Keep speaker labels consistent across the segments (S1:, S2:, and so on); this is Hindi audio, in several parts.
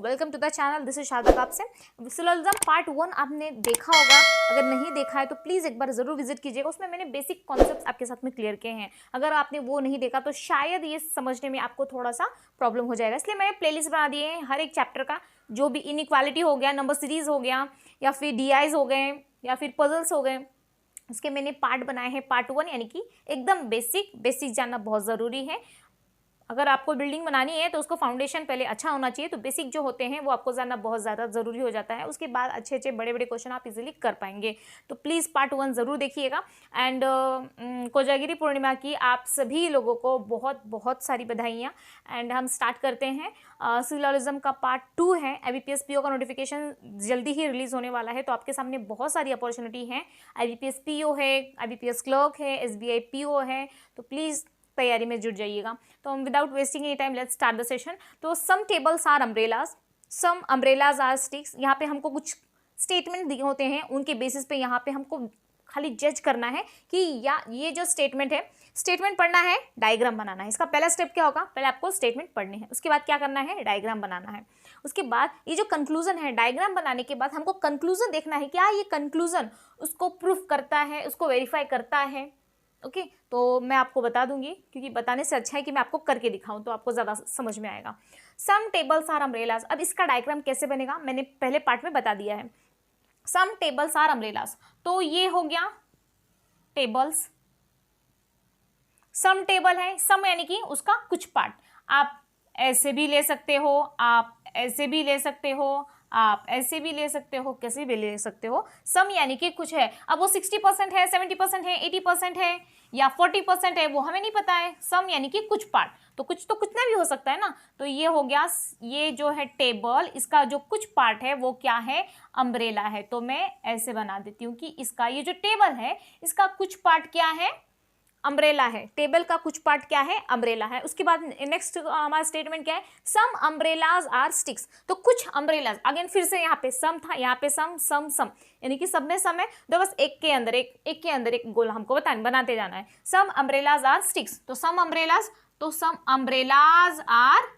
S1: Welcome to the channel, this is Sharda आपसे। विजुअलिज्म पार्ट 1 आपने देखा होगा, अगर नहीं देखा है तो प्लीज़ एक बार ज़रूर विजिट कीजिएगा। उसमें मैंने बेसिक कॉन्सेप्ट्स आपके साथ में क्लियर किए हैं। अगर आपने वो नहीं देखा तो शायद ये समझने में आपको थोड़ा सा प्रॉब्लम हो जाएगा, इसलिए मैंने प्लेलिस्ट बना दिए हैं हर एक चैप्टर का। जो भी इनइक्वालिटी हो गया, नंबर सीरीज हो गया, या फिर डीआईज हो गए, या फिर पजल्स हो गए, उसके मैंने पार्ट बनाए हैं पार्ट 1, यानी कि एकदम बेसिक जानना बहुत ज़रूरी है। अगर आपको बिल्डिंग बनानी है तो उसको फाउंडेशन पहले अच्छा होना चाहिए, तो बेसिक जो होते हैं वो आपको जानना बहुत ज़्यादा ज़रूरी हो जाता है। उसके बाद अच्छे बड़े क्वेश्चन आप इजीली कर पाएंगे। तो प्लीज़ पार्ट 1 ज़रूर देखिएगा। एंड कोजागिरी पूर्णिमा की आप सभी लोगों को बहुत सारी बधाइयाँ। एंड हम स्टार्ट करते हैं। सिविलिज्म का पार्ट 2 है। IBPS PO का नोटिफिकेशन जल्दी ही रिलीज़ होने वाला है, तो आपके सामने बहुत सारी अपॉर्चुनिटी है। IBPS PO है, IBPS क्लर्क है, SBI PO है, तो प्लीज़ तैयारी में जुट जाइएगा। तो without wasting any time let's start the session. तो some tables are umbrellas, some umbrellas are sticks. यहाँ पे हमको कुछ स्टेटमेंट दिए होते हैं, उनके बेसिस पे यहाँ पे हमको खाली जज करना है कि या ये जो स्टेटमेंट है, स्टेटमेंट पढ़ना है, डायग्राम बनाना है। इसका पहला स्टेप क्या होगा, पहले आपको स्टेटमेंट पढ़ने हैं, उसके बाद क्या करना है, डायग्राम बनाना है। उसके बाद ये जो कंक्लूजन है, डायग्राम बनाने के बाद हमको कंक्लूजन देखना है, क्या ये कंक्लूजन उसको प्रूफ करता है, उसको वेरीफाई करता है। ओके, तो मैं आपको बता दूंगी, क्योंकि बताने से अच्छा है कि मैं आपको करके दिखाऊं, तो आपको ज़्यादा समझ में आएगा। सम टेबल्स आर अम्ब्रेलाज। अब इसका डायग्राम कैसे बनेगा मैंने पहले पार्ट में बता दिया है। सम टेबल्स आर अम्ब्रेलाज, तो ये हो गया टेबल्स। सम टेबल है, सम यानी कि उसका कुछ पार्ट। आप ऐसे भी ले सकते हो, आप ऐसे भी ले सकते हो, आप ऐसे भी ले सकते हो, कैसे भी ले सकते हो। सम यानी कि कुछ है। अब वो 60% है, 70% है, 80% है या 40% है, वो हमें नहीं पता है। सम यानी कि कुछ पार्ट, तो कुछ तो कितना भी हो सकता है ना। तो ये हो गया, ये जो है टेबल, इसका जो कुछ पार्ट है वो क्या है, अम्ब्रेला है। तो मैं ऐसे बना देती हूँ कि इसका ये जो टेबल है, इसका कुछ पार्ट क्या है, अम्ब्रेला है। टेबल का कुछ पार्ट क्या है, अम्ब्रेला है। उसके बाद नेक्स्ट हमारा स्टेटमेंट क्या है, सम अम्ब्रेलाज आर स्टिक्स। तो कुछ अम्ब्रेलाज, अगेन फिर से यहाँ पे सम था, यहाँ पे सम, यानी कि सब में सम है, तो बस एक के अंदर एक गोला हमको बनाते जाना है। सम अम्ब्रेलाज आर स्टिक्स, तो सम अम्ब्रेलाज आर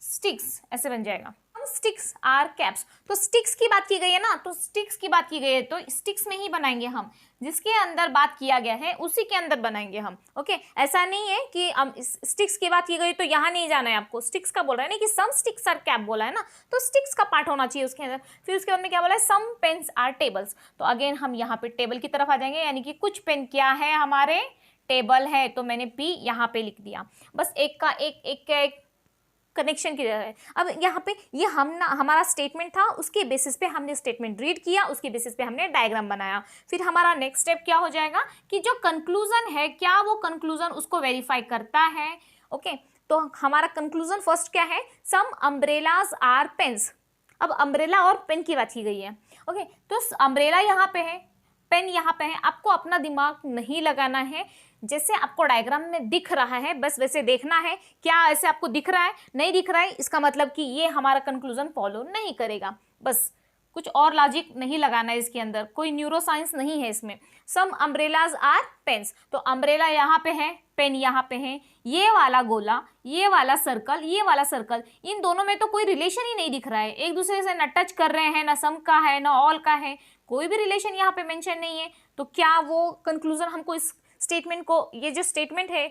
S1: स्टिक्स ऐसे बन जाएगा। स्टिक्स आर कैप्स, तो स्टिक्स की बात की गई है ना, तो स्टिक्स की बात की गई है तो स्टिक्स में ही बनाएंगे हम। जिसके अंदर बात किया गया है उसी के अंदर बनाएंगे हम। ओके, ऐसा नहीं है कि हम स्टिक्स की बात की गई तो यहाँ नहीं जाना है आपको। स्टिक्स का बोल रहा है, नहीं कि सम स्टिक्स आर कैप बोला है ना, तो स्टिक्स का पार्ट होना चाहिए उसके अंदर। फिर उसके बाद में क्या बोला है, सम पेन्स आर टेबल्स। तो अगेन हम यहाँ पे टेबल की तरफ आ जाएंगे, यानी कि कुछ पेन क्या है, हमारे टेबल है, तो मैंने P यहाँ पे लिख दिया। बस एक का एक कनेक्शन की है। अब यहाँ पे ये हमारा स्टेटमेंट था, उसके बेसिस पे हमने स्टेटमेंट रीड किया, उसके बेसिस पे हमने डायग्राम बनाया। फिर हमारा नेक्स्ट स्टेप क्या हो जाएगा कि जो कंक्लूजन है, क्या वो कंक्लूजन उसको वेरीफाई करता है। ओके, तो हमारा कंक्लूजन फर्स्ट क्या है, सम अम्ब्रेलाज आर पेन्स। अब अम्ब्रेला और पेन की बात की गई है। ओके, तो अम्ब्रेला यहाँ पे है, पेन यहाँ पे है। आपको अपना दिमाग नहीं लगाना है, जैसे आपको डायग्राम में दिख रहा है बस वैसे देखना है। क्या ऐसे आपको दिख रहा है, नहीं दिख रहा है, इसका मतलब कि ये हमारा कंक्लूजन फॉलो नहीं करेगा। बस कुछ और लॉजिक नहीं लगाना है इसके अंदर, कोई न्यूरो साइंस नहीं है इसमें। सम अम्ब्रेलाज आर पेन्स, तो अम्ब्रेला यहाँ पे है, पेन यहाँ पे है। ये वाला गोला, ये वाला सर्कल, ये वाला सर्कल, इन दोनों में तो कोई रिलेशन ही नहीं दिख रहा है, एक दूसरे से न टच कर रहे हैं, ना सम का है ना ऑल का है, कोई भी रिलेशन यहाँ पे मेंशन नहीं है। तो क्या वो कंक्लूजन हमको इस स्टेटमेंट को, ये जो स्टेटमेंट है,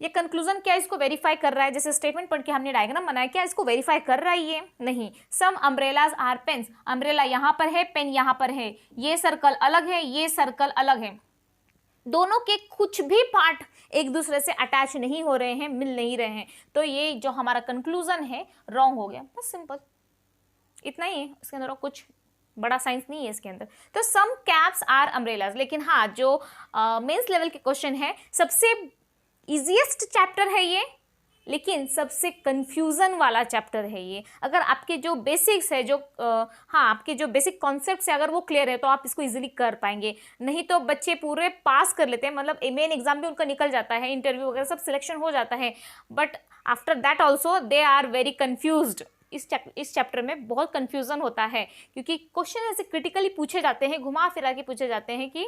S1: ये कंक्लूजन क्या इसको वेरीफाई कर रहा है, जैसे स्टेटमेंट पढ़ के हमने डायग्राम बनाया, क्या इसको वेरीफाई कर रहा है ये, नहीं। सम अम्ब्रेलाज आर पेन्स, अम्ब्रेला यहाँ पर है, पेन यहाँ पर है, ये सर्कल अलग है, ये सर्कल अलग है, दोनों के कुछ भी पार्ट एक दूसरे से अटैच नहीं हो रहे हैं, मिल नहीं रहे हैं, तो ये जो हमारा कंक्लूजन है रॉन्ग हो गया। बस सिंपल इतना ही है, इसके अंदर कुछ बड़ा साइंस नहीं है इसके अंदर। तो सम कैप्स आर अम्ब्रेलाज, लेकिन हाँ जो मेंस लेवल के क्वेश्चन है, सबसे इजीएस्ट चैप्टर है ये, लेकिन सबसे कंफ्यूजन वाला चैप्टर है ये। अगर आपके जो बेसिक्स है, जो हाँ आपके जो बेसिक कॉन्सेप्ट्स है, अगर वो क्लियर है तो आप इसको इजीली कर पाएंगे। नहीं तो बच्चे पूरे पास कर लेते हैं, मतलब मेन एग्जाम भी उनका निकल जाता है, इंटरव्यू वगैरह सब सिलेक्शन हो जाता है, but after that also they are very confused. इस चैप्टर में बहुत कन्फ्यूजन होता है, क्योंकि क्वेश्चन ऐसे क्रिटिकली पूछे जाते हैं, घुमा फिरा के पूछे जाते हैं कि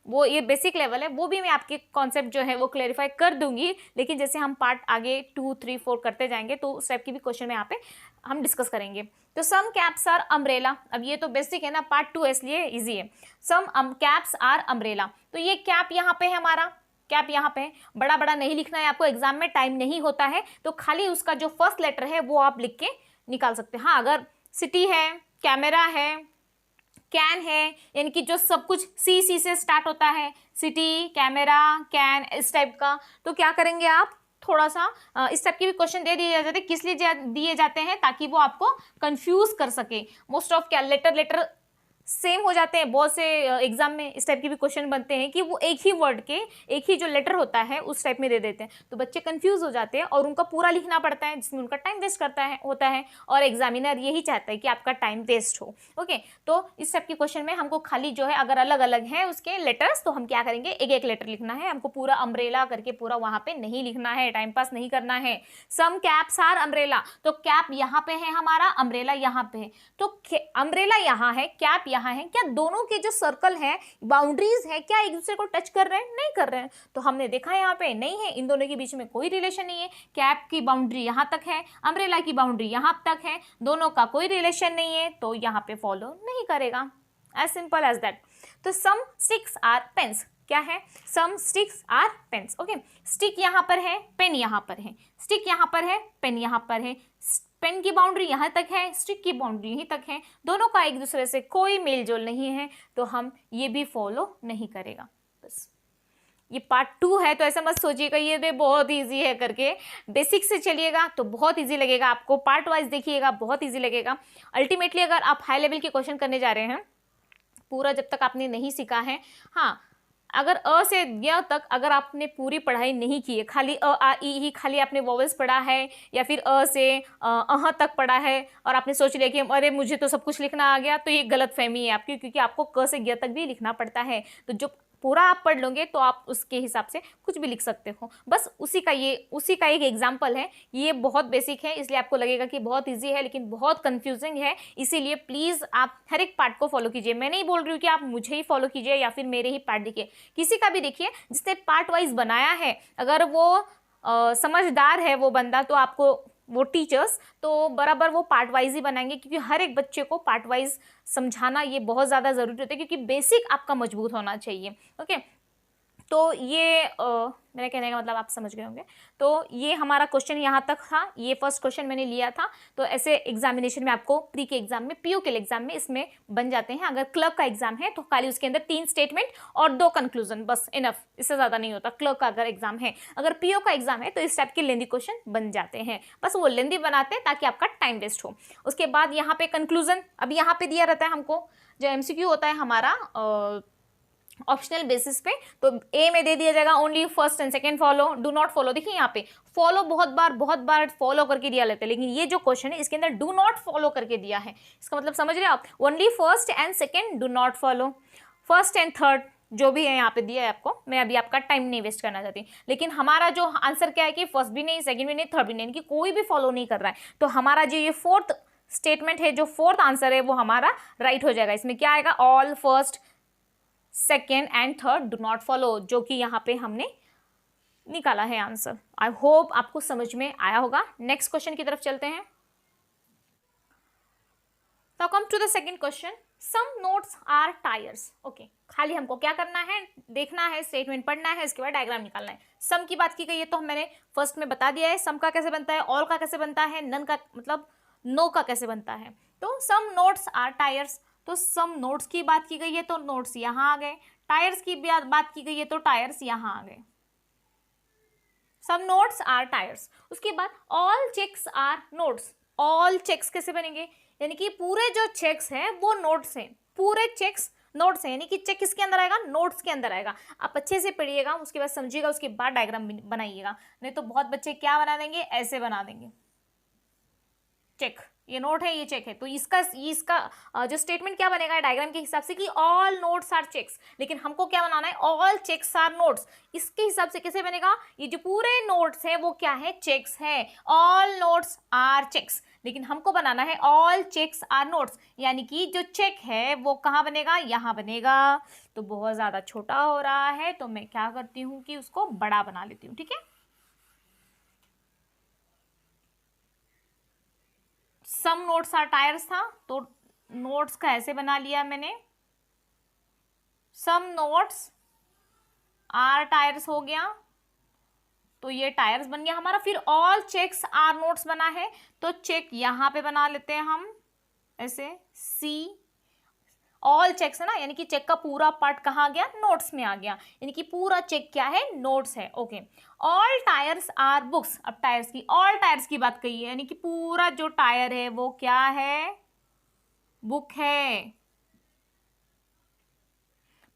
S1: वो ये बेसिक लेवल है, वो भी मैं आपके कॉन्सेप्ट जो है वो क्लेरिफाई कर दूंगी, लेकिन जैसे हम पार्ट आगे 2, 3, 4 करते जाएंगे तो उस टाइप की भी क्वेश्चन में यहाँ पे हम डिस्कस करेंगे। तो सम कैप्स आर अम्ब्रेला, अब ये तो बेसिक है ना, पार्ट 2 है इसलिए इजी है। सम कैप्स आर अम्ब्रेला, तो ये कैप यहाँ पे है हमारा, कैप यहाँ पे है, बड़ा बड़ा नहीं लिखना है आपको, एग्जाम में टाइम नहीं होता है, तो खाली उसका जो फर्स्ट लेटर है वो आप लिख के निकाल सकते हैं। हाँ, अगर सिटी है, कैमरा है, कैन है, यानी कि जो सब कुछ सी से स्टार्ट होता है, सिटी, कैमरा, कैन, इस टाइप का, तो क्या करेंगे आप, थोड़ा सा इस टाइप के भी क्वेश्चन दे दिए जाते हैं, किस लिए दिए जाते हैं, ताकि वो आपको कंफ्यूज कर सके। मोस्ट ऑफ क्या लेटर सेम हो जाते हैं, बहुत से एग्जाम में इस टाइप के भी क्वेश्चन बनते हैं कि वो एक ही वर्ड के एक ही जो लेटर होता है उस टाइप में दे देते हैं, तो बच्चे कंफ्यूज हो जाते हैं और उनका पूरा लिखना पड़ता है, जिसमें उनका टाइम वेस्ट होता है और एग्जामिनर यही चाहता है कि आपका टाइम वेस्ट हो। ओके, तो इस टाइप के क्वेश्चन में हमको खाली जो है, अगर अलग अलग है उसके लेटर्स, तो हम क्या करेंगे, एक एक लेटर लिखना है, हमको पूरा अम्ब्रेला करके पूरा वहां पे नहीं लिखना है, टाइम पास नहीं करना है। सम कैप्स आर अम्ब्रेला, तो कैप यहाँ पे है हमारा, अम्ब्रेला यहाँ पे है, तो अम्ब्रेला यहाँ है, कैप यहाँ है, क्या दोनों के जो सर्कल है, बाउंड्रीज है, क्या एक दूसरे को टच कर रहे हैं, नहीं कर रहे हैं, तो हमने देखा यहाँ पे नहीं है, इन दोनों के बीच में कोई रिलेशन नहीं है। कैप की बाउंड्री यहाँ तक है, अम्ब्रेला की बाउंड्री यहाँ तक है, दोनों का कोई रिलेशन नहीं है, तो यहाँ पे फॉलो नहीं करेगा, एज सिंपल एज दैट। तो सम स्टिक्स आर पेन्स, क्या है, some sticks are pens. Okay, stick यहाँ पर है, पेन यहाँ पर है, स्टिक यहाँ पर है, पेन यहाँ पर है, पेन की बाउंड्री यहाँ तक है, स्टिक की बाउंड्री यहीं तक है, दोनों का एक दूसरे से कोई मेल जोल नहीं है, तो हम ये भी फॉलो नहीं करेगा। बस ये पार्ट 2 है, तो ऐसा मत सोचिएगा ये बहुत इजी है करके, बेसिक से चलिएगा तो बहुत इजी लगेगा आपको, पार्ट वाइज देखिएगा बहुत इजी लगेगा। अल्टीमेटली अगर आप हाई लेवल के क्वेश्चन करने जा रहे हैं, पूरा जब तक आपने नहीं सीखा है, हाँ, अगर अ से य तक अगर आपने पूरी पढ़ाई नहीं की है, खाली अ आ ई ही खाली आपने वॉवेल्स पढ़ा है, या फिर अ से अह तक पढ़ा है और आपने सोच लिया कि अरे मुझे तो सब कुछ लिखना आ गया, तो ये गलत फहमी है आपकी, क्योंकि आपको क से य तक भी लिखना पड़ता है। तो जो पूरा आप पढ़ लोगे तो आप उसके हिसाब से कुछ भी लिख सकते हो। बस उसी का एक एग्जाम्पल है, ये बहुत बेसिक है, इसलिए आपको लगेगा कि बहुत ईजी है, लेकिन बहुत कंफ्यूजिंग है, इसीलिए प्लीज़ आप हर एक पार्ट को फॉलो कीजिए। मैं नहीं बोल रही हूँ कि आप मुझे ही फॉलो कीजिए या फिर मेरे ही पार्ट देखिए, किसी का भी देखिए जिसने पार्ट वाइज बनाया है, अगर वो समझदार है वो बंदा, तो आपको वो टीचर्स तो बराबर वो पार्ट वाइज ही बनाएंगे, क्योंकि हर एक बच्चे को पार्ट वाइज समझाना ये बहुत ज़्यादा ज़रूरी होता है, क्योंकि बेसिक आपका मजबूत होना चाहिए। ओके, तो ये मेरे कहने का मतलब आप समझ गए होंगे। तो ये हमारा क्वेश्चन यहाँ तक था, ये फर्स्ट क्वेश्चन मैंने लिया था, तो ऐसे एग्जामिनेशन में आपको प्री के एग्जाम में, पीओ के एग्जाम में इसमें बन जाते हैं। अगर क्लर्क का एग्जाम है तो खाली उसके अंदर 3 स्टेटमेंट और 2 कंक्लूजन, बस इनफ, इससे ज़्यादा नहीं होता क्लर्क का अगर एग्जाम है। अगर पीओ का एग्जाम है तो इस टाइप के लेंदी क्वेश्चन बन जाते हैं, बस वो लेंदी बनाते हैं ताकि आपका टाइम वेस्ट हो। उसके बाद यहाँ पे कंक्लूजन, अब यहाँ पे दिया रहता है हमको, जो एमसीक्यू होता है हमारा ऑप्शनल बेसिस पे, तो ए में दे दिया जाएगा only first and second follow, do not follow. देखिए यहाँ पे फॉलो बहुत बार फॉलो करके दिया लेते हैं, लेकिन ये जो क्वेश्चन है इसके अंदर डू नॉट फॉलो करके दिया है। इसका मतलब समझ रहे हो आप, only first and second do not follow, first and third जो भी है यहाँ पे दिया है आपको। मैं अभी आपका टाइम नहीं वेस्ट करना चाहती, लेकिन हमारा जो आंसर क्या है कि फर्स्ट भी नहीं, सेकंड भी नहीं, थर्ड भी नहीं, कि कोई भी फॉलो नहीं कर रहा है, तो हमारा जो ये फोर्थ स्टेटमेंट है, जो फोर्थ आंसर है, वो हमारा राइट हो जाएगा। इसमें क्या आएगा, all first second and third do not follow, जो कि यहाँ पे हमने निकाला है आंसर। आई होप आपको समझ में आया होगा। नेक्स्ट क्वेश्चन की तरफ चलते हैं। तो come to the second question, some notes are tires. Okay, खाली हमको क्या करना है, देखना है, स्टेटमेंट पढ़ना है, इसके बाद डायग्राम निकालना है। सम की बात की गई है तो मैंने फर्स्ट में बता दिया है सम का कैसे बनता है, ऑल का कैसे बनता है, नन का मतलब नो का कैसे बनता है। तो सम नोट्स आर टायर्स, तो सम नोट्स की बात की गई है तो नोट्स यहाँ आ गए, टायर्स की बात की गई है तो टायर्स यहाँ आ गए। Some notes are tires. उसके बाद all checks are notes, all checks कैसे बनेंगे, यानी कि पूरे जो चेक्स हैं वो नोट्स हैं, पूरे चेक्स नोट्स हैं, यानी कि चेक किसके अंदर आएगा, नोट्स के अंदर आएगा। आप अच्छे से पढ़िएगा, उसके बाद समझिएगा, उसके बाद डायग्राम बनाइएगा, नहीं तो बहुत बच्चे क्या बना देंगे, ऐसे बना देंगे। चेक, ये नोट है, ये चेक है, तो इसका जो स्टेटमेंट क्या बनेगा डायग्राम के हिसाब से कि ऑल नोट्स आर चेक्स, लेकिन हमको क्या बनाना है, ऑल चेक्स आर नोट्स। इसके हिसाब से कैसे बनेगा, ये जो पूरे नोट्स है वो क्या है, चेक्स है, ऑल नोट्स आर चेक्स, लेकिन हमको बनाना है ऑल चेक्स आर नोट्स, यानी कि जो चेक है वो कहाँ बनेगा, यहाँ बनेगा। तो बहुत ज्यादा छोटा हो रहा है, तो मैं क्या करती हूँ कि उसको बड़ा बना लेती हूँ, ठीक है। सम नोट्स आर टायर्स था, तो नोट्स का ऐसे बना लिया मैंने, सम नोट्स आर टायर्स हो गया, तो ये टायर्स बन गया हमारा। फिर ऑल चेक्स आर नोट्स बना है, तो चेक यहां पे बना लेते हैं हम ऐसे, सी, ऑल चेक्स है ना, यानी कि चेक का पूरा पार्ट कहाँ गया, नोट्स में आ गया, यानी कि पूरा चेक क्या है, नोट्स है, okay. All tires are books, अब टायर्स की, ऑल टायर्स की बात कही है, यानी कि पूरा जो टायर है वो क्या है, बुक है,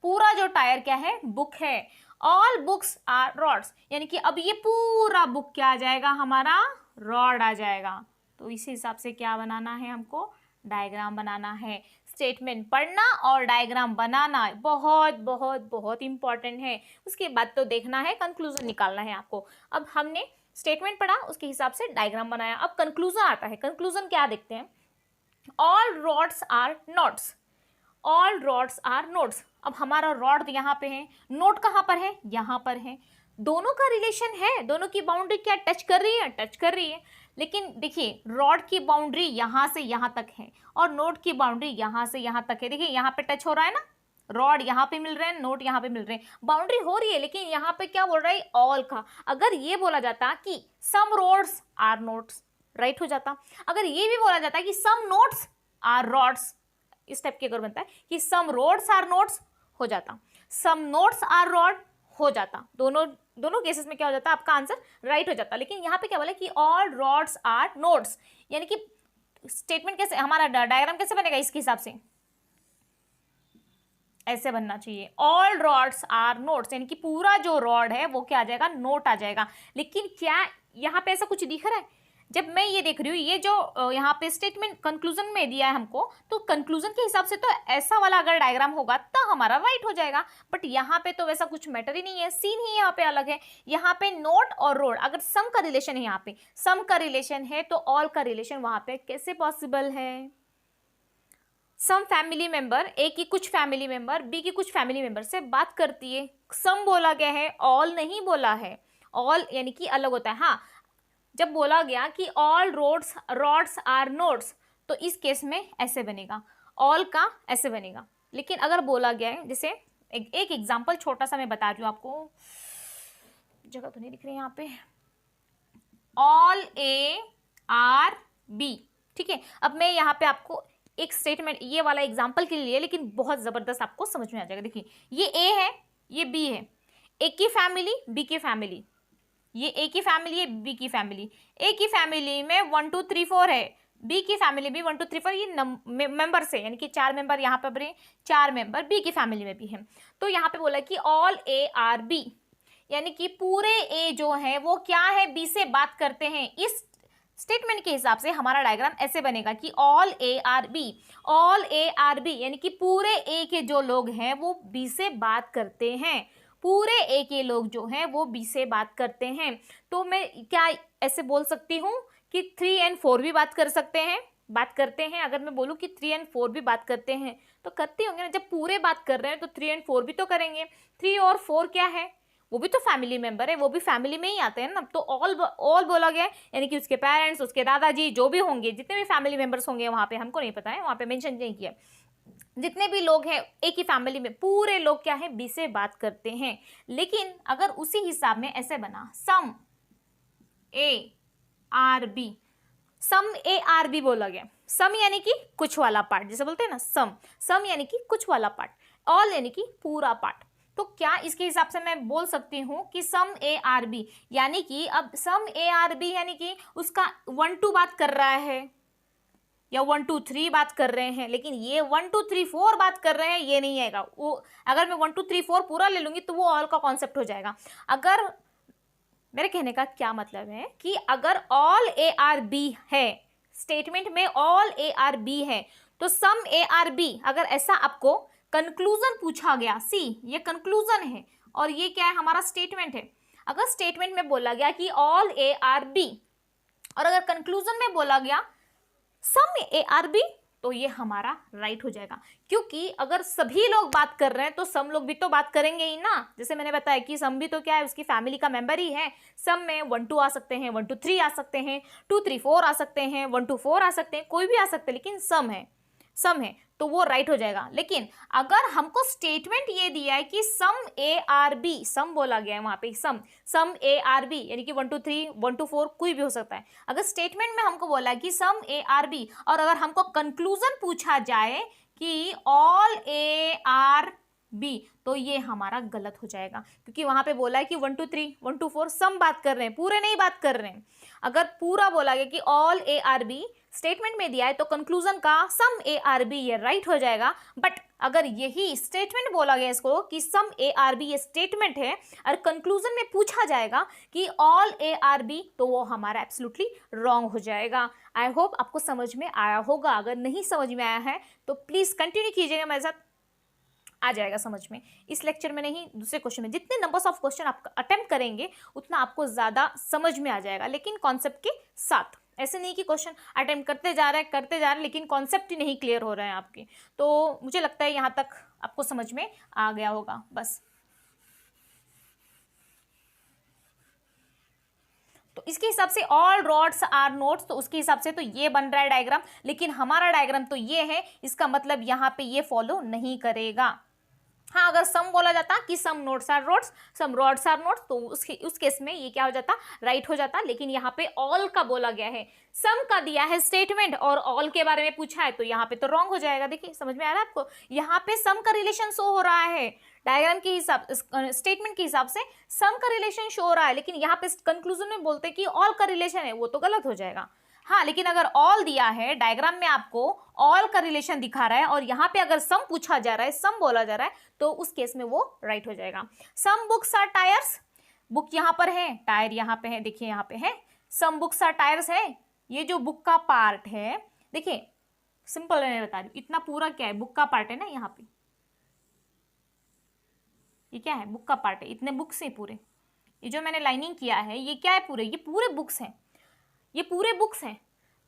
S1: पूरा जो टायर क्या है, बुक है। ऑल बुक्स आर रॉड्स, यानी कि अब ये पूरा बुक क्या आ जाएगा, हमारा रॉड आ जाएगा। तो इस हिसाब से क्या बनाना है, हमको डायग्राम बनाना है। स्टेटमेंट पढ़ना और डायग्राम बनाना बहुत बहुत बहुत इंपॉर्टेंट है। उसके बाद तो देखना है, कंक्लूजन निकालना है आपको। अब हमने स्टेटमेंट पढ़ा, उसके हिसाब से डायग्राम बनाया, अब कंक्लूजन आता है। कंक्लूजन क्या देखते हैं, all rods are notes, all rods are notes. अब हमारा रॉड यहाँ पे है, नोट कहाँ पर है, यहाँ पर है, दोनों का रिलेशन है, दोनों की बाउंड्री क्या टच कर रही है, टच कर रही है। लेकिन देखिए रॉड की बाउंड्री यहाँ से यहाँ तक है और नोट की बाउंड्री यहाँ से यहाँ तक है। देखिए यहाँ पे टच हो रहा है ना, रॉड यहाँ पे मिल रहे हैं, नोट यहाँ पे मिल रहे हैं, बाउंड्री हो रही है, लेकिन यहाँ पे क्या बोल रहा है, ऑल का। अगर ये बोला जाता कि सम रोड्स आर नोट्स, राइट हो जाता। अगर ये भी बोला जाता कि सम नोट्स आर रॉड्स, इस टाइप की अगर बनता है कि सम रोड्स आर नोट्स, हो जाता, सम नोट्स आर रॉड, हो जाता। दोनों केसेस में क्या हो जाता, आपका आंसर राइट हो जाता। लेकिन यहाँ पे क्या बोला कि ऑल रॉड्स आर नोट्स, यानी कि स्टेटमेंट कैसे, हमारा डायग्राम कैसे बनेगा, इसके हिसाब से ऐसे बनना चाहिए, ऑल रॉड्स आर नोट्स, यानी कि पूरा जो रॉड है वो क्या आ जाएगा, नोट आ जाएगा। लेकिन क्या यहाँ पे ऐसा कुछ दिख रहा है, जब मैं ये देख रही हूँ, ये जो यहाँ पे स्टेटमेंट कंक्लूजन में दिया है हमको, तो कंक्लूजन के हिसाब से तो ऐसा वाला अगर डायग्राम होगा तो हमारा राइट हो जाएगा। बट यहाँ पे तो वैसा कुछ मैटर ही नहीं है, सीन ही यहाँ पे अलग है। यहाँ पे नोट और रोड, अगर सम का रिलेशन है, यहाँ पे सम का रिलेशन है, तो ऑल का रिलेशन वहां पे कैसे पॉसिबल है। सम फैमिली मेंबर, ए की कुछ फैमिली मेंबर बी की कुछ फैमिली मेंबर से बात करती है, सम बोला गया है, ऑल नहीं बोला है। ऑल यानी कि अलग होता है। हाँ, जब बोला गया कि ऑल रॉड्स आर नोट्स, तो इस केस में ऐसे बनेगा, ऑल का ऐसे बनेगा। लेकिन अगर बोला गया है, जैसे एक एग्जांपल छोटा सा मैं बता रही हूँ आपको, जगह तो नहीं दिख रही यहाँ पे, ऑल ए आर बी, ठीक है। अब मैं यहाँ पे आपको एक स्टेटमेंट ये वाला एग्जांपल के लिए, लेकिन बहुत जबरदस्त आपको समझ में आ जाएगा। देखिए ये ए है, ये बी है, ए की फैमिली बी की फैमिली, ये ए की फैमिली है, बी की फैमिली, ए की फैमिली में 1 2 3 4 है, बी की फैमिली भी 1 2 3 4, ये मेंबर से, यानी कि 4 मेंबर यहाँ पर बने, 4 मेंबर बी की फैमिली में भी है। तो यहाँ पे बोला कि ऑल ए आर बी, यानी कि पूरे ए जो है वो क्या है, बी से बात करते हैं। इस स्टेटमेंट के हिसाब से हमारा डायग्राम ऐसे बनेगा कि all A are B, all A are B, यानी कि पूरे ए के जो लोग हैं वो बी से बात करते हैं, पूरे ए के लोग जो हैं वो बी से बात करते हैं। तो मैं क्या ऐसे बोल सकती हूँ कि 3 और 4 भी बात कर सकते हैं, बात करते हैं। अगर मैं बोलूँ कि 3 और 4 भी बात करते हैं, तो करते होंगे ना, जब पूरे बात कर रहे हैं तो 3 और 4 भी तो करेंगे। 3 और 4 क्या है, वो भी तो फैमिली मेंबर है, वो भी फैमिली में ही आते हैं ना। तो ऑल बोला गया है, यानी कि उसके पेरेंट्स, उसके दादाजी, जो भी होंगे, जितने भी फैमिली मेंबर्स होंगे, वहाँ पे हमको नहीं पता है, वहाँ पे मेंशन नहीं किया, जितने भी लोग हैं एक ही फैमिली में, पूरे लोग क्या है, बी से बात करते हैं। लेकिन अगर उसी हिसाब में ऐसे बना, some A are b, some A are b बोला गया, सम यानी कि कुछ वाला पार्ट, जैसे बोलते हैं ना सम यानी कि कुछ वाला पार्ट, ऑल यानी कि पूरा पार्ट। तो क्या इसके हिसाब से मैं बोल सकती हूँ कि सम ए आर बी, यानी कि अब सम ए आर बी यानी कि उसका 1 2 बात कर रहा है, या 1 2 3 बात कर रहे हैं, लेकिन ये 1 2 3 4 बात कर रहे हैं, ये नहीं आएगा। वो अगर मैं 1 2 3 4 पूरा ले लूंगी तो वो ऑल का कॉन्सेप्ट हो जाएगा। अगर मेरे कहने का क्या मतलब है कि अगर ऑल ए आर बी है, स्टेटमेंट में ऑल ए आर बी है, तो सम ए आर बी, अगर ऐसा आपको कंक्लूजन पूछा गया, सी ये कंक्लूजन है और ये क्या है, हमारा स्टेटमेंट है। अगर स्टेटमेंट में बोला गया कि ऑल ए आर बी और अगर कंक्लूजन में बोला गया सम ए आर बी, तो ये हमारा राइट हो जाएगा। क्योंकि अगर सभी लोग बात कर रहे हैं तो सम लोग भी तो बात करेंगे ही ना। जैसे मैंने बताया कि सम भी तो क्या है, उसकी फैमिली का मेंबर ही है। सम में 1 2 आ सकते हैं, 1 2 3 आ सकते हैं, 2 3 4 आ सकते हैं, 1 2 4 आ सकते हैं, कोई भी आ सकते हैं, लेकिन सम है तो वो राइट हो जाएगा। लेकिन अगर हमको स्टेटमेंट ये दिया है कि सम ए आर बी, सम बोला गया है वहां पे, सम ए आर बी यानी कि 1 2 3 1 2 4 कोई भी हो सकता है। अगर स्टेटमेंट में हमको बोला है कि सम ए आर बी और अगर हमको कंक्लूजन पूछा जाए कि ऑल ए आर बी, तो ये हमारा गलत हो जाएगा। क्योंकि वहां पे बोला है कि 1 2 3 1 2 4 सम बात कर रहे हैं, पूरे नहीं बात कर रहे हैं। अगर पूरा बोला गया कि all A are B statement में दिया है तो कंक्लूजन का सम ए आर बी ये राइट हो जाएगा। बट अगर यही स्टेटमेंट बोला गया इसको कि सम ए आर बी ये स्टेटमेंट है और कंक्लूजन में पूछा जाएगा कि ऑल ए आर बी, तो वो हमारा एब्सोल्युटली रॉन्ग हो जाएगा। आई होप आपको समझ में आया होगा। अगर नहीं समझ में आया है तो प्लीज कंटिन्यू कीजिएगा मेरे साथ, आ जाएगा समझ में। इस लेक्चर में नहीं, दूसरे क्वेश्चन में जितने नंबर्स ऑफ क्वेश्चन आप अटेम्प्ट करेंगे उतना आपको ज्यादा समझ में आ जाएगा, लेकिन कॉन्सेप्ट के साथ। ऐसे नहीं कि क्वेश्चन अटेम्प्ट करते जा रहे हैं लेकिन कॉन्सेप्ट ही नहीं क्लियर हो रहे हैं आपके। तो मुझे लगता है यहाँ तक आपको समझ में आ गया होगा। बस तो इसके हिसाब से ऑल रॉड्स आर नोट्स, तो उसके हिसाब से तो ये बन रहा है डायग्राम, लेकिन हमारा डायग्राम तो ये है। इसका मतलब यहाँ पे ये फॉलो नहीं करेगा। हाँ, अगर सम बोला जाता कि some notes are rods, some rods are notes, तो उस केस में ये क्या हो जाता, राइट हो जाता। लेकिन यहाँ पे ऑल का बोला गया है, सम का दिया है स्टेटमेंट और ऑल के बारे में पूछा है, तो यहाँ पे तो रॉन्ग हो जाएगा। देखिए समझ में आ रहा है आपको, यहाँ पे सम का रिलेशन शो हो रहा है डायग्राम के हिसाब, स्टेटमेंट के हिसाब से सम का रिलेशन शो हो रहा है, लेकिन यहाँ पे कंक्लूजन में बोलते कि ऑल का रिलेशन है, वो तो गलत हो जाएगा। हाँ, लेकिन अगर ऑल दिया है डायग्राम में, आपको ऑल का रिलेशन दिखा रहा है और यहाँ पे अगर सम पूछा जा रहा है, सम बोला जा रहा है, तो उस केस में वो राइट हो जाएगा। Some books are tires, book यहाँ पर है, टायर यहाँ पे है, देखिए यहाँ पे है। सम बुक्स आर टायर्स है, ये जो बुक का पार्ट है, देखिए सिंपल मैंने बता दी, इतना पूरा क्या है, बुक का पार्ट है ना। यहाँ पे ये क्या है, बुक का पार्ट है, इतने बुक्स हैं पूरे। ये जो मैंने लाइनिंग किया है ये क्या है, पूरे ये पूरे बुक्स हैं, ये पूरे बुक्स हैं।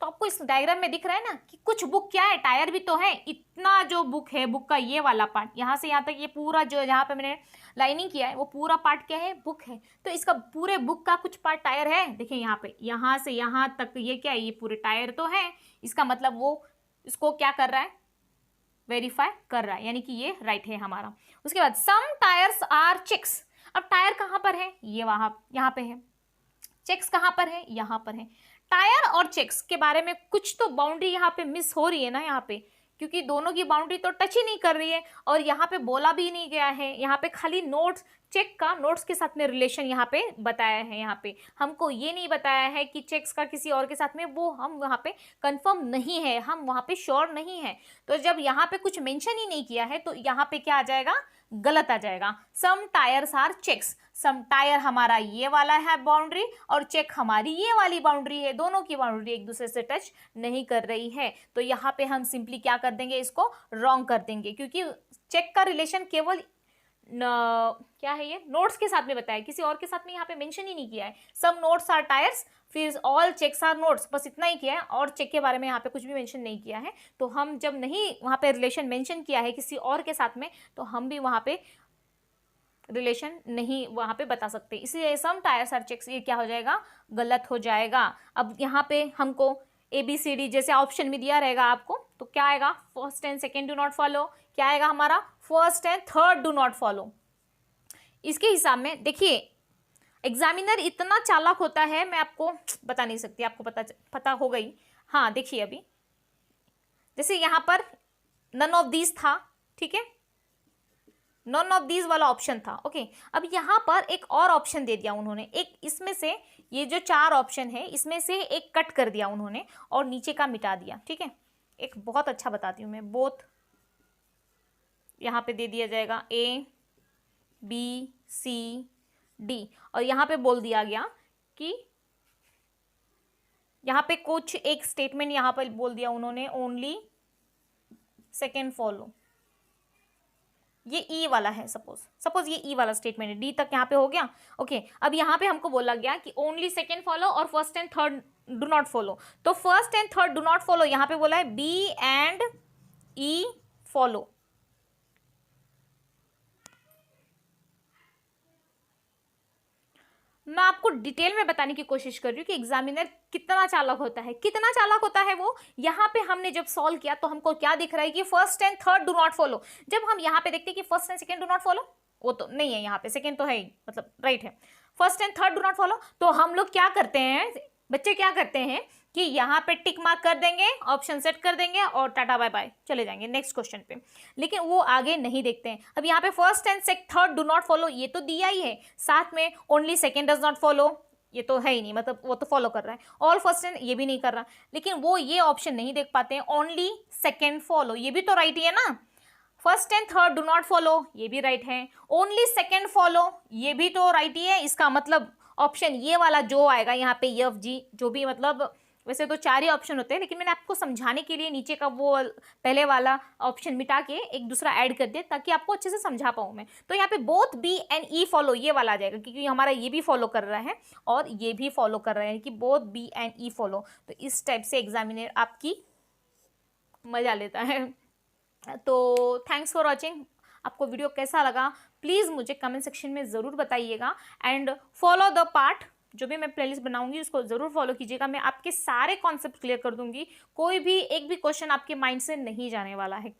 S1: तो आपको इस डायग्राम में दिख रहा है ना कि कुछ बुक क्या है, टायर भी तो है। इतना जो बुक है, बुक का ये वाला पार्ट, यहाँ से यहाँ तक ये पूरा जो यहाँ पे मैंने लाइनिंग किया है वो पूरा पार्ट क्या है, बुक है। तो इसका पूरे बुक का कुछ पार्ट टायर है। देखिए यहाँ पे, यहाँ से यहाँ तक ये क्या है, ये पूरे टायर तो है। इसका मतलब वो इसको क्या कर रहा है, वेरीफाई कर रहा है, यानी कि ये राइट है हमारा। उसके बाद सम टायर्स आर चेक्स। अब टायर कहाँ पर है, ये वहां यहाँ पे है। चेक्स कहाँ पर है, यहाँ पर है। टायर और चेक्स के बारे में कुछ तो बाउंड्री यहाँ पे मिस हो रही है ना यहाँ पे, क्योंकि दोनों की बाउंड्री तो टच ही नहीं कर रही है और यहाँ पे बोला भी नहीं गया है। यहाँ पे खाली नोट्स, चेक का नोट्स के साथ में रिलेशन यहाँ पे बताया है। यहाँ पे हमको ये नहीं बताया है कि चेक्स का किसी और के साथ में, वो हम वहाँ पे कंफर्म नहीं है, हम वहाँ पे श्योर नहीं है। तो जब यहाँ पे कुछ मेंशन ही नहीं किया है तो यहाँ पे क्या आ जाएगा, गलत आ जाएगा। Some tyres are checks, some tyre हमारा ये वाला है बाउंड्री और चेक हमारी ये वाली बाउंड्री है, दोनों की बाउंड्री एक दूसरे से टच नहीं कर रही है। तो यहाँ पे हम सिंपली क्या कर देंगे, इसको रॉन्ग कर देंगे, क्योंकि चेक का रिलेशन केवल क्या है, ये नोट्स के साथ में बताया, किसी और के साथ में यहाँ पे मेंशन ही नहीं किया है। सम नोट्स आर टायर्स, फिर ऑल चेक्स आर नोट्स, बस इतना ही किया है और चेक के बारे में यहाँ पे कुछ भी मेंशन नहीं किया है। तो हम जब नहीं वहाँ पे रिलेशन मेंशन किया है किसी और के साथ में, तो हम भी वहाँ पे रिलेशन नहीं वहाँ पे बता सकते, इसलिए सम टायर्स आर चेक्स ये क्या हो जाएगा, गलत हो जाएगा। अब यहाँ पे हमको ABCD जैसे ऑप्शन में दिया रहेगा आपको, तो क्या आएगा, first and second do not follow, क्या आएगा हमारा, first and third do not follow. इसके हिसाब में देखिए, एग्जामिनर इतना चालाक होता है, मैं आपको बता नहीं सकती, आपको पता हो गई। हाँ देखिए, अभी जैसे यहाँ पर नन ऑफ दीज था, ठीक है, नन ऑफ दीज वाला ऑप्शन था, ओके। अब यहाँ पर एक और ऑप्शन दे दिया उन्होंने, एक इसमें से, ये जो 4 ऑप्शन है इसमें से एक कट कर दिया उन्होंने और नीचे का मिटा दिया, ठीक है। एक बहुत अच्छा बताती हूँ मैं, बोथ यहाँ पे दे दिया जाएगा ABCD और यहाँ पे बोल दिया गया कि यहाँ पे कुछ एक स्टेटमेंट यहाँ पर बोल दिया उन्होंने, ओनली सेकेंड फॉलो, ये ई वाला है, सपोज ये ई वाला स्टेटमेंट है, डी तक यहाँ पे हो गया। ओके, अब यहाँ पे हमको बोला गया कि ओनली सेकेंड फॉलो और first and third do not follow. तो first and third do not follow, यहाँ पे बोला है बी एंड ई फॉलो। मैं आपको डिटेल में बताने की कोशिश कर रही हूँ कि एग्जामिनर कितना चालाक होता है, कितना चालाक होता है वो। यहाँ पे हमने जब सॉल्व किया तो हमको क्या दिख रहा है कि first and third do not follow. जब हम यहाँ पे देखते हैं कि first and second do not follow, वो तो नहीं है, यहाँ पे सेकंड तो है ही, मतलब राइट है, first and third do not follow. तो हम लोग क्या करते हैं, बच्चे क्या करते हैं कि यहाँ पे टिक मार्क कर देंगे, ऑप्शन सेट कर देंगे और टाटा बाय बाय चले जाएंगे नेक्स्ट क्वेश्चन पे। लेकिन वो आगे नहीं देखते हैं। अब यहाँ पे first and third do not follow ये तो दिया ही है, साथ में only second does not follow ये तो है ही नहीं, मतलब वो तो फॉलो कर रहा है, ऑल फर्स्ट एंड ये भी नहीं कर रहा, लेकिन वो ये ऑप्शन नहीं देख पाते हैं, ओनली सेकेंड फॉलो ये भी तो राइट ही है ना, first and third do not follow ये भी राइट है, ओनली सेकेंड फॉलो ये भी तो राइट ही है। इसका मतलब ऑप्शन ये वाला जो आएगा यहाँ पे एफ जी जो भी, मतलब वैसे तो 4 ही ऑप्शन होते हैं, लेकिन मैंने आपको समझाने के लिए नीचे का वो पहले वाला ऑप्शन मिटा के एक दूसरा ऐड कर दिया ताकि आपको अच्छे से समझा पाऊँ मैं। तो यहाँ पे both B and E follow ये वाला आ जाएगा, क्योंकि हमारा ये भी फॉलो कर रहा है और ये भी फॉलो कर रहा है कि both B and E follow. तो इस टाइप से एग्जामिनर आपकी मजा लेता है। तो थैंक्स फॉर वॉचिंग। आपको वीडियो कैसा लगा प्लीज़ मुझे कमेंट सेक्शन में ज़रूर बताइएगा, एंड फॉलो द पार्ट, जो भी मैं प्लेलिस्ट बनाऊंगी उसको ज़रूर फॉलो कीजिएगा। मैं आपके सारे कॉन्सेप्ट क्लियर कर दूंगी, कोई भी एक भी क्वेश्चन आपके माइंड से नहीं जाने वाला है,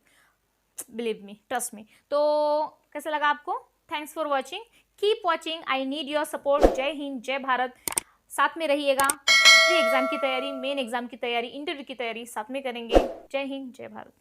S1: बिलीव मी, ट्रस्ट मी। तो कैसा लगा आपको? Thanks for watching, keep watching, I need your support. जय हिंद, जय भारत। साथ में रहिएगा, प्री एग्जाम की तैयारी, मेन एग्जाम की तैयारी, इंटरव्यू की तैयारी साथ में करेंगे। जय हिंद, जय भारत।